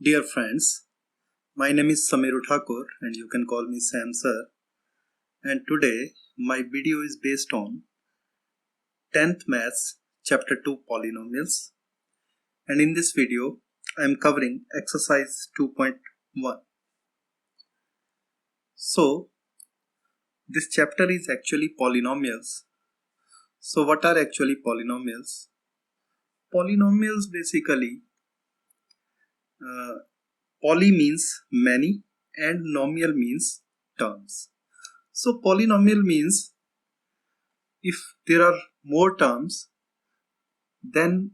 Dear friends, my name is Sameer Thakur and you can call me Sam sir. And today my video is based on 10th Maths Chapter 2 Polynomials. And in this video I am covering exercise 2.1. So this chapter is actually polynomials. So what are actually polynomials? Polynomials basically, poly means many and nomial means terms. So polynomial means if there are more terms, then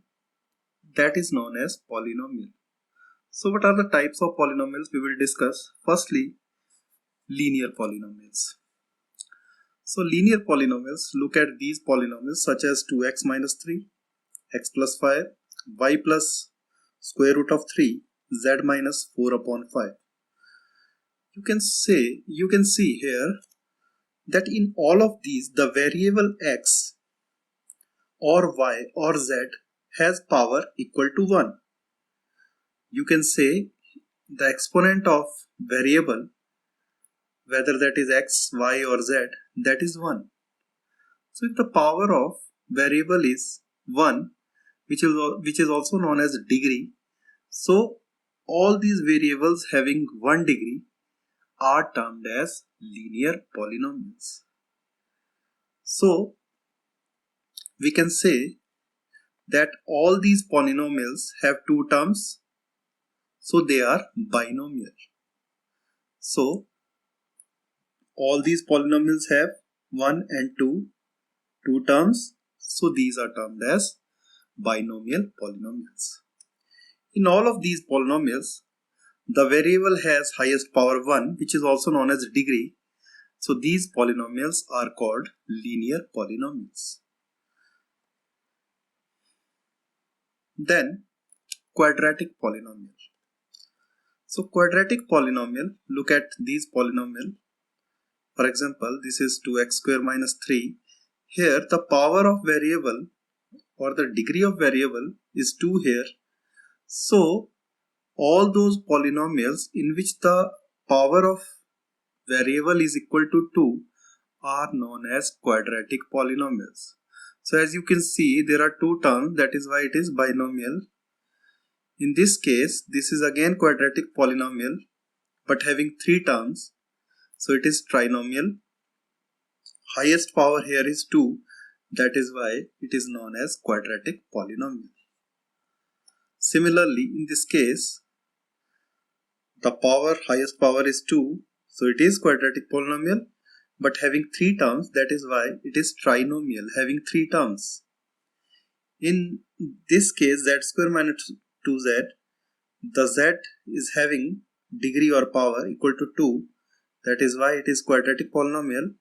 that is known as polynomial. So what are the types of polynomials we will discuss? Firstly, linear polynomials. So linear polynomials, look at these polynomials such as 2x minus 3, x plus 5, y plus square root of 3, z minus 4 upon 5. You can see here that in all of these the variable x or y or z has power equal to 1. You can say the exponent of variable, whether that is x, y or z, that is 1. So if the power of variable is 1, which is also known as degree, so all these variables having 1 degree are termed as linear polynomials. So we can say that all these polynomials have two terms, so they are binomial. So all these polynomials have 1 and 2 terms, so these are termed as binomial polynomials. In all of these polynomials, the variable has highest power 1, which is also known as degree, so these polynomials are called linear polynomials. Then quadratic polynomial. So quadratic polynomial, look at these polynomial. For example, this is 2x square minus 3. Here the power of variable or the degree of variable is 2 here. So all those polynomials in which the power of variable is equal to 2 are known as quadratic polynomials. So as you can see, there are two terms, that is why it is binomial. In this case, this is again quadratic polynomial but having 3 terms, so it is trinomial. Highest power here is 2, that is why it is known as quadratic polynomial. Similarly, in this case, the highest power is 2, so it is quadratic polynomial but having 3 terms, that is why it is trinomial, having 3 terms. In this case, z square minus 2z, the z is having degree or power equal to 2, that is why it is quadratic polynomial,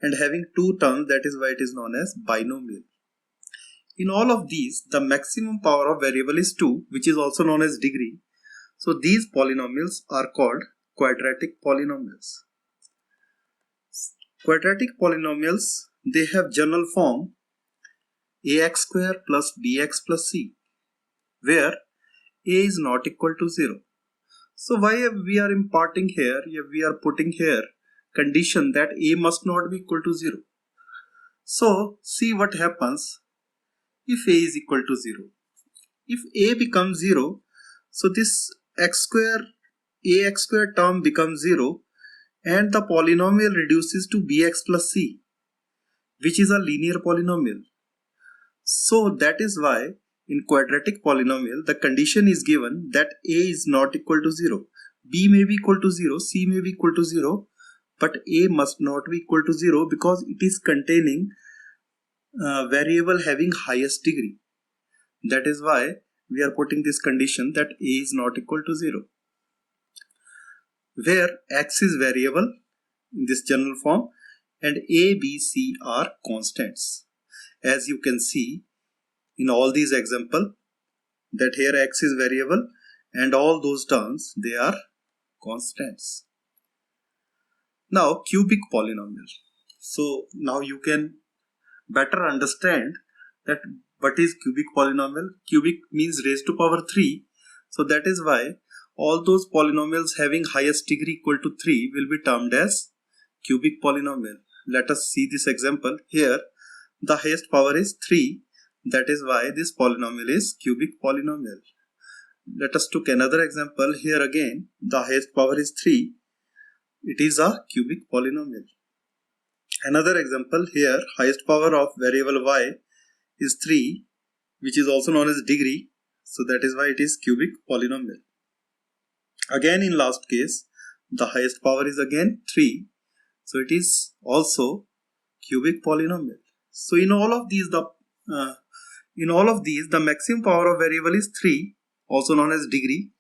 and having 2 terms, that is why it is known as binomial. In all of these, the maximum power of variable is 2, which is also known as degree. So these polynomials are called quadratic polynomials. Quadratic polynomials, they have general form ax square plus bx plus c, where a is not equal to 0. So why we are imparting here, we are putting here condition that a must not be equal to 0. So see what happens if a is equal to 0. If a becomes 0, so this ax square term becomes 0 and the polynomial reduces to bx plus c, which is a linear polynomial. So that is why in quadratic polynomial the condition is given that a is not equal to 0. B may be equal to 0, c may be equal to 0, but a must not be equal to 0 because it is containing variable having highest degree. That is why we are putting this condition that a is not equal to 0. Where x is variable in this general form and a, b, c are constants. As you can see in all these examples, that here x is variable and all those terms, they are constants. Now cubic polynomial. So now you can better understand that what is cubic polynomial. Cubic means raised to power 3. So that is why all those polynomials having highest degree equal to 3 will be termed as cubic polynomial. Let us see this example. Here the highest power is 3, that is why this polynomial is cubic polynomial. Let us take another example. Here again the highest power is 3, it is a cubic polynomial. Another example, here highest power of variable y is 3, which is also known as degree, so that is why it is cubic polynomial. Again in last case the highest power is again 3, so it is also cubic polynomial. So in all of these the maximum power of variable is 3, also known as degree.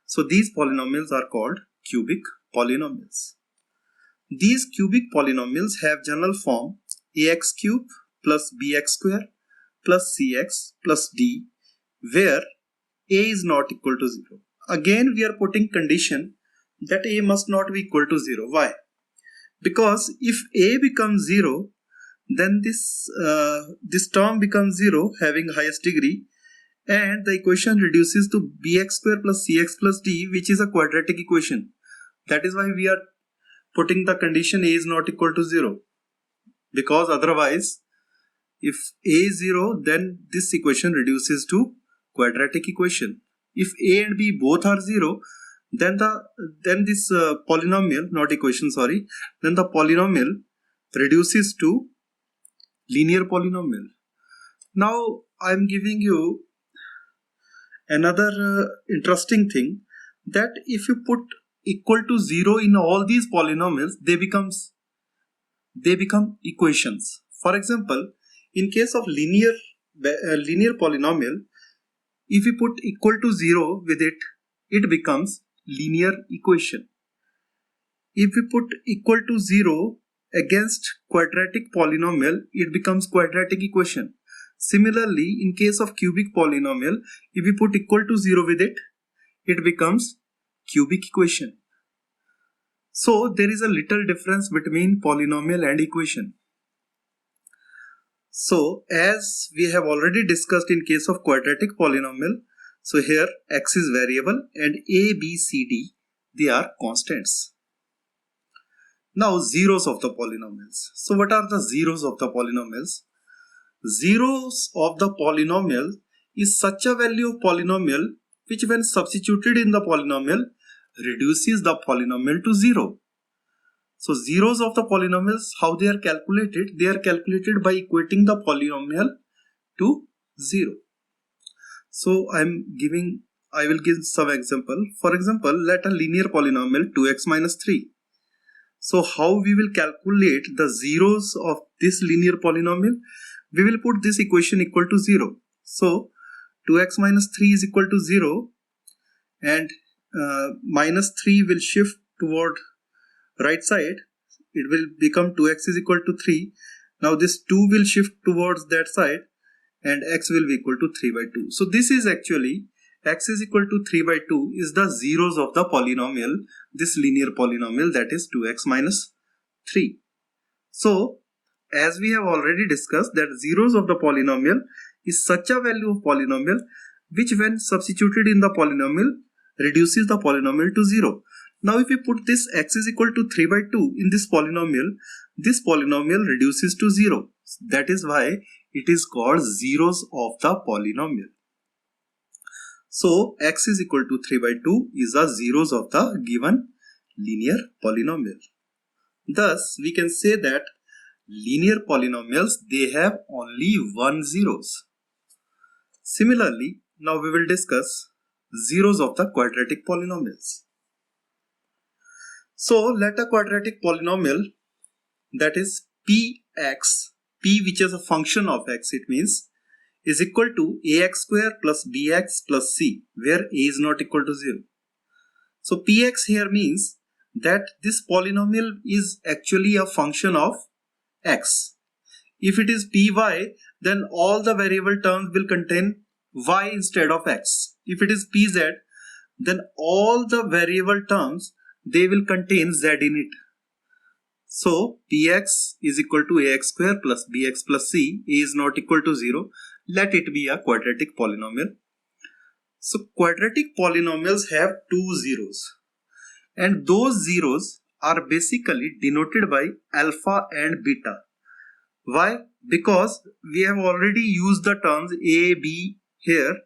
So these polynomials are called cubic polynomials. These cubic polynomials have general form ax cube plus bx square plus cx plus d, where a is not equal to 0. Again we are putting condition that a must not be equal to 0. Why? Because if a becomes 0, then this term becomes 0 having highest degree, and the equation reduces to bx square plus cx plus d, which is a quadratic equation. That is why we are putting the condition a is not equal to 0, because otherwise if a is 0, then this equation reduces to quadratic equation. If a and b both are 0, then this polynomial, not equation, sorry, then the polynomial reduces to linear polynomial. Now I am giving you another interesting thing, that if you put equal to 0 in all these polynomials, they become equations. For example, in case of linear polynomial, if we put equal to 0 with it, it becomes linear equation. If we put equal to 0 against quadratic polynomial, it becomes quadratic equation. Similarly, in case of cubic polynomial, if we put equal to 0 with it, it becomes cubic equation. So there is a little difference between polynomial and equation. So as we have already discussed in case of quadratic polynomial, so here x is variable and a, b, c, d, they are constants. Now zeros of the polynomials. So what are the zeros of the polynomials? Zeros of the polynomial is such a value of polynomial which when substituted in the polynomial reduces the polynomial to 0. So zeros of the polynomials, how they are calculated? They are calculated by equating the polynomial to 0. So I will give some example. For example, let a linear polynomial 2x minus 3. So how we will calculate the zeros of this linear polynomial? We will put this equation equal to 0. So 2x minus 3 is equal to 0, and minus 3 will shift toward right side. It will become 2x is equal to 3. Now this 2 will shift towards that side and x will be equal to 3 by 2. So this is actually x is equal to 3 by 2 is the zeros of the polynomial, this linear polynomial, that is 2x minus 3. So as we have already discussed, that zeros of the polynomial is such a value of polynomial which when substituted in the polynomial reduces the polynomial to 0. Now if we put this x is equal to 3 by 2 in this polynomial reduces to 0. That is why it is called zeros of the polynomial. So x is equal to 3 by 2 is the zeros of the given linear polynomial. Thus we can say that linear polynomials, they have only one zeros. Similarly, now we will discuss zeros of the quadratic polynomials. So let a quadratic polynomial, that is px, p which is a function of x, it means, is equal to ax square plus bx plus c, where a is not equal to 0. So px here means that this polynomial is actually a function of x. If it is py, then all the variable terms will contain y instead of x. If it is pz, then all the variable terms, they will contain z in it. So px is equal to ax square plus bx plus c. A is not equal to 0. Let it be a quadratic polynomial. So quadratic polynomials have two zeros, and those zeros are basically denoted by alpha and beta. Why? Because we have already used the terms a, b here.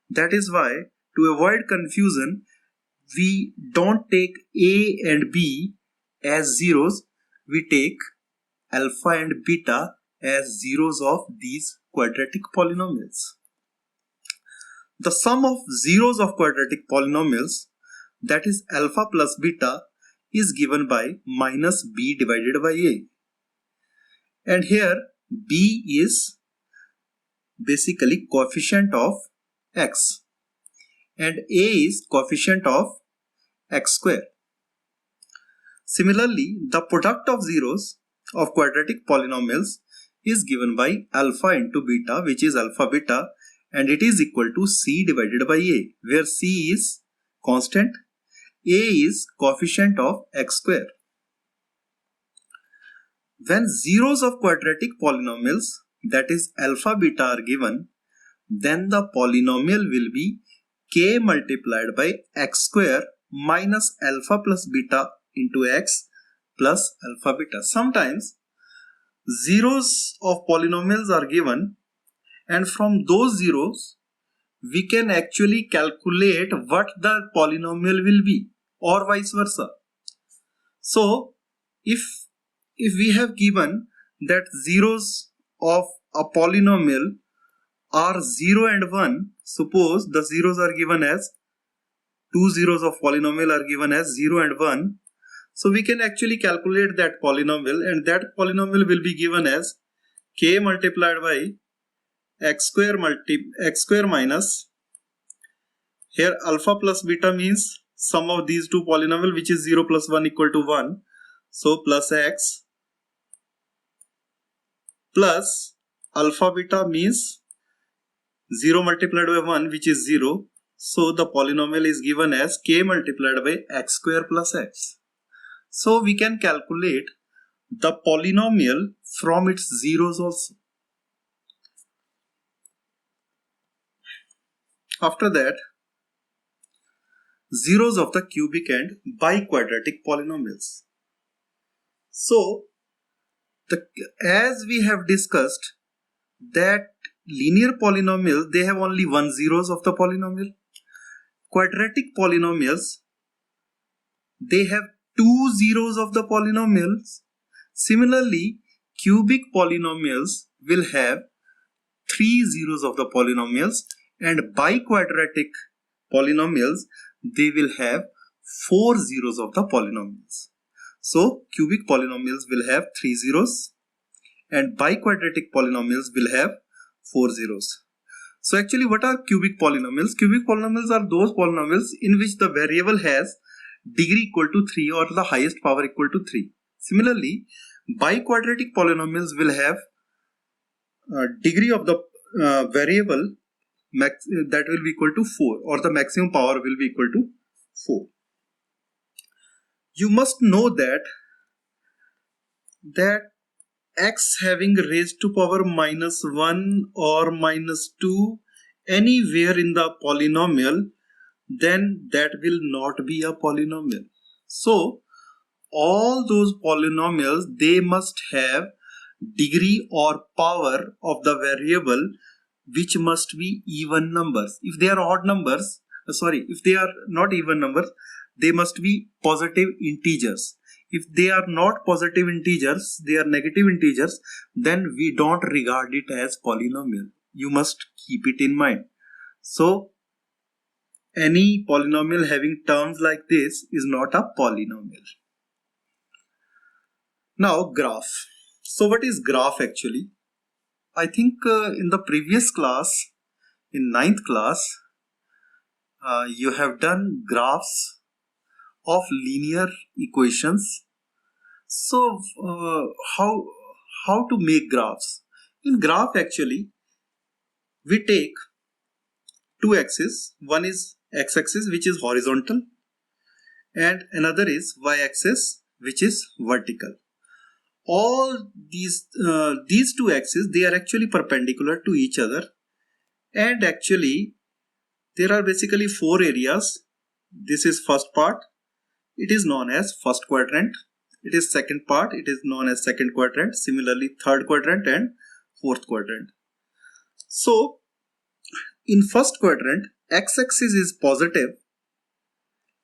That is why, to avoid confusion, we don't take a and b as zeros, we take alpha and beta as zeros of these quadratic polynomials. The sum of zeros of quadratic polynomials, that is alpha plus beta, is given by minus b divided by a. And here b is basically coefficient of x and a is coefficient of x square. Similarly, the product of zeros of quadratic polynomials is given by alpha into beta, which is alpha beta, and it is equal to c divided by a, where c is constant, a is coefficient of x square. When zeros of quadratic polynomials, that is alpha beta, are given, then the polynomial will be k multiplied by x square minus alpha plus beta into x plus alpha beta. Sometimes zeros of polynomials are given, and from those zeros we can actually calculate what the polynomial will be, or vice versa. So if we have given that zeros of a polynomial are 0 and 1, suppose the zeros are given as two zeros of polynomial are given as 0 and 1, so we can actually calculate that polynomial, and that polynomial will be given as k multiplied by x square minus, here alpha plus beta means sum of these two polynomial, which is 0 plus 1 equal to 1, so plus x, plus alpha beta means 0 multiplied by 1, which is 0, so the polynomial is given as k multiplied by x square plus x. So we can calculate the polynomial from its zeros also. After that, zeros of the cubic and biquadratic polynomials. So as we have discussed that linear polynomials, they have only one zeros of the polynomial. Quadratic polynomials, they have two zeros of the polynomials. Similarly, cubic polynomials will have three zeros of the polynomials, and biquadratic polynomials, they will have four zeros of the polynomials. So cubic polynomials will have three zeros and biquadratic polynomials will have four zeros. So actually, what are cubic polynomials? Cubic polynomials are those polynomials in which the variable has degree equal to 3 or the highest power equal to 3. Similarly, biquadratic polynomials will have degree of the variable that will be equal to 4, or the maximum power will be equal to 4. You must know that x having raised to power minus 1 or minus 2 anywhere in the polynomial, then that will not be a polynomial. So all those polynomials, they must have degree or power of the variable which must be even numbers. If they are odd numbers, if they are not even numbers, they must be positive integers. If they are not positive integers, they are negative integers, then we don't regard it as polynomial. You must keep it in mind. So any polynomial having terms like this is not a polynomial. Now graph. So what is graph actually? I think in the previous class, in 9th class, you have done graphs of linear equations. So how to make graphs? In graph actually, we take two axes. One is x-axis, which is horizontal, and another is y-axis, which is vertical. All these two axes, they are actually perpendicular to each other, and actually there are basically 4 areas. This is first part. It is known as first quadrant. It is second part. It is known as second quadrant. Similarly, third quadrant and fourth quadrant. So, in first quadrant, x-axis is positive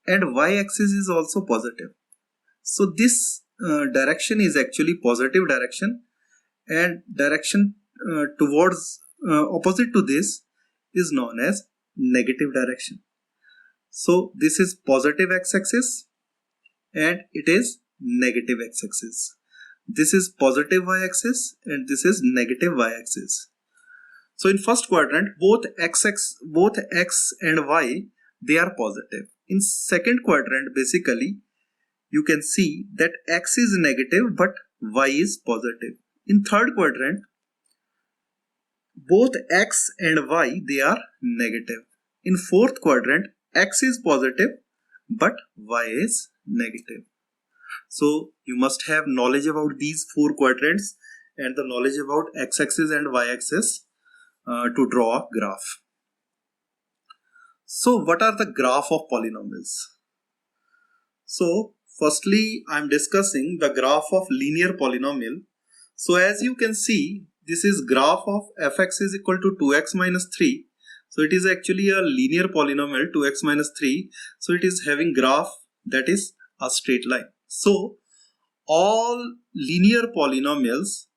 and y-axis is also positive. So, this direction is actually positive direction, and direction towards opposite to this is known as negative direction. So, this is positive x-axis and it is negative x-axis. This is positive y-axis and this is negative y-axis. So in first quadrant, both x and y, they are positive. In second quadrant, basically, you can see that x is negative but y is positive. In third quadrant, both x and y, they are negative. In fourth quadrant, x is positive but y is negative. So you must have knowledge about these 4 quadrants and the knowledge about x-axis and y-axis to draw a graph. So what are the graph of polynomials? So firstly, I am discussing the graph of linear polynomial. So as you can see, this is graph of fx is equal to 2x minus 3. So it is actually a linear polynomial 2x minus 3. So it is having graph that is a straight line. So all linear polynomials,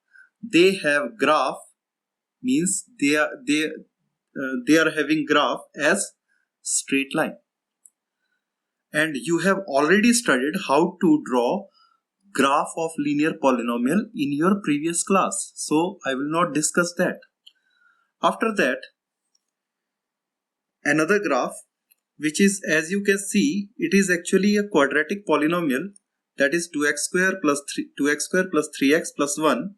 they have graph, means they are having graph as straight line. And you have already studied how to draw graph of linear polynomial in your previous class. So I will not discuss that. After that, another graph, which is, as you can see, it is actually a quadratic polynomial, that is 2x square plus 3x plus 1.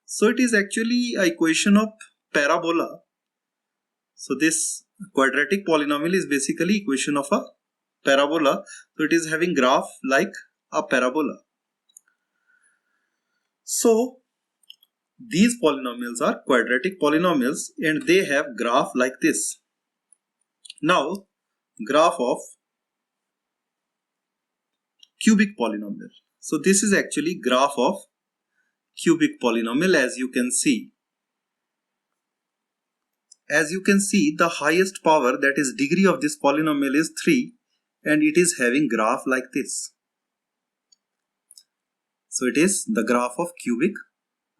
So it is actually an equation of parabola. So this quadratic polynomial is basically equation of a parabola. So it is having graph like a parabola. So these polynomials are quadratic polynomials and they have graph like this. Now, graph of cubic polynomial. So this is actually graph of cubic polynomial. As you can see, the highest power, that is degree of this polynomial, is 3 and it is having graph like this. So it is the graph of cubic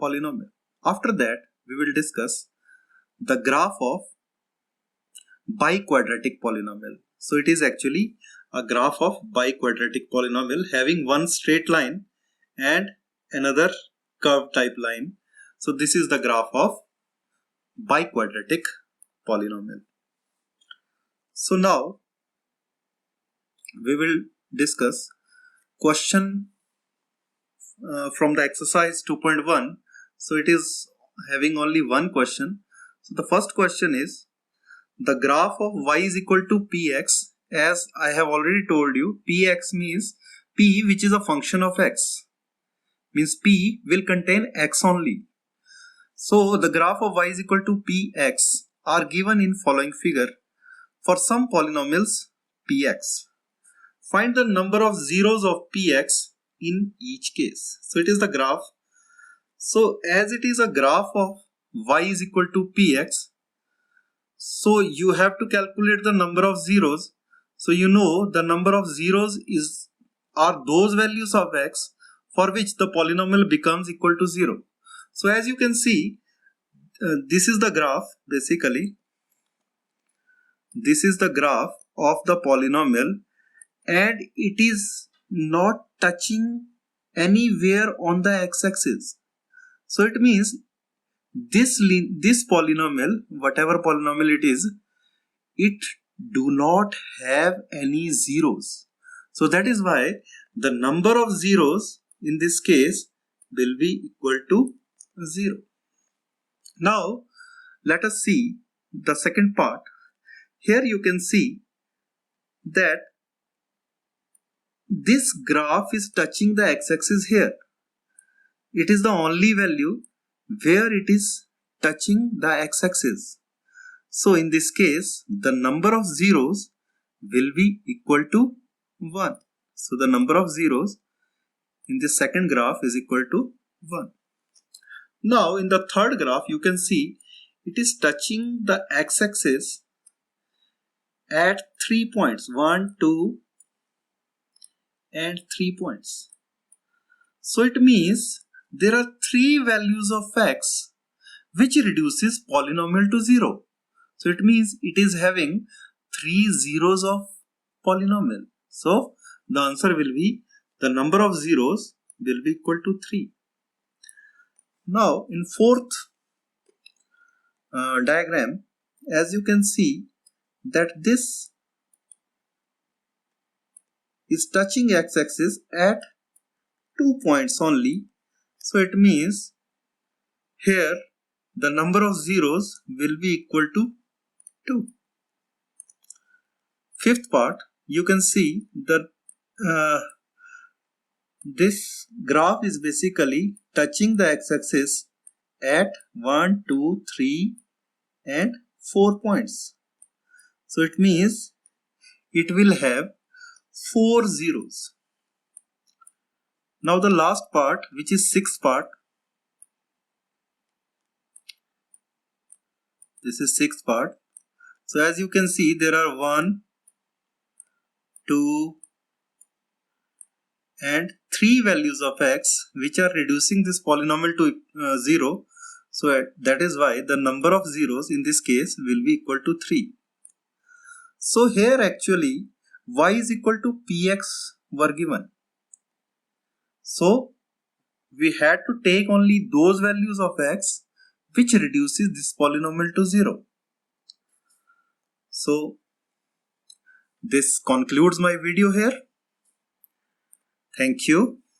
polynomial. After that, we will discuss the graph of biquadratic polynomial. So it is actually a graph of biquadratic polynomial having one straight line and another curved type line. So this is the graph of biquadratic polynomial. So now we will discuss question from the exercise 2.1. So it is having only one question. So the first question is the graph of y is equal to px. As I have already told you, px means p, which is a function of x, means p will contain x only. So the graph of y is equal to px are given in following figure for some polynomials px. Find the number of zeros of px in each case. So it is the graph. So as it is a graph of y is equal to px, so you have to calculate the number of zeros. So you know the number of zeros are those values of x for which the polynomial becomes equal to 0. So as you can see, this is the graph. Basically, this is the graph of the polynomial and it is not touching anywhere on the x-axis. So it means this polynomial, whatever polynomial it is, it do not have any zeros. So that is why the number of zeros in this case will be equal to 0. Now let us see the second part. Here you can see that this graph is touching the x-axis here. It is the only value where it is touching the x-axis. So in this case, the number of zeros will be equal to 1. So the number of zeros in the second graph is equal to 1. Now in the third graph, you can see it is touching the x-axis at 3 points, 1, 2 and 3 points. So it means there are 3 values of x which reduces polynomial to 0. So it means it is having 3 zeros of polynomial. So the answer will be, the number of zeros will be equal to 3. Now in fourth diagram, as you can see that this is touching x-axis at 2 points only. So it means here the number of zeros will be equal to 2. Fifth part, you can see that this graph is basically touching the x-axis at 1, 2, 3 and 4 points. So it means it will have 4 zeros. Now the last part, which is sixth part, this is sixth part. So as you can see, there are 1, 2 and 3 values of x which are reducing this polynomial to 0. So that is why the number of zeros in this case will be equal to 3. So here actually y is equal to px were given. So we had to take only those values of x which reduces this polynomial to 0. So this concludes my video here. Thank you.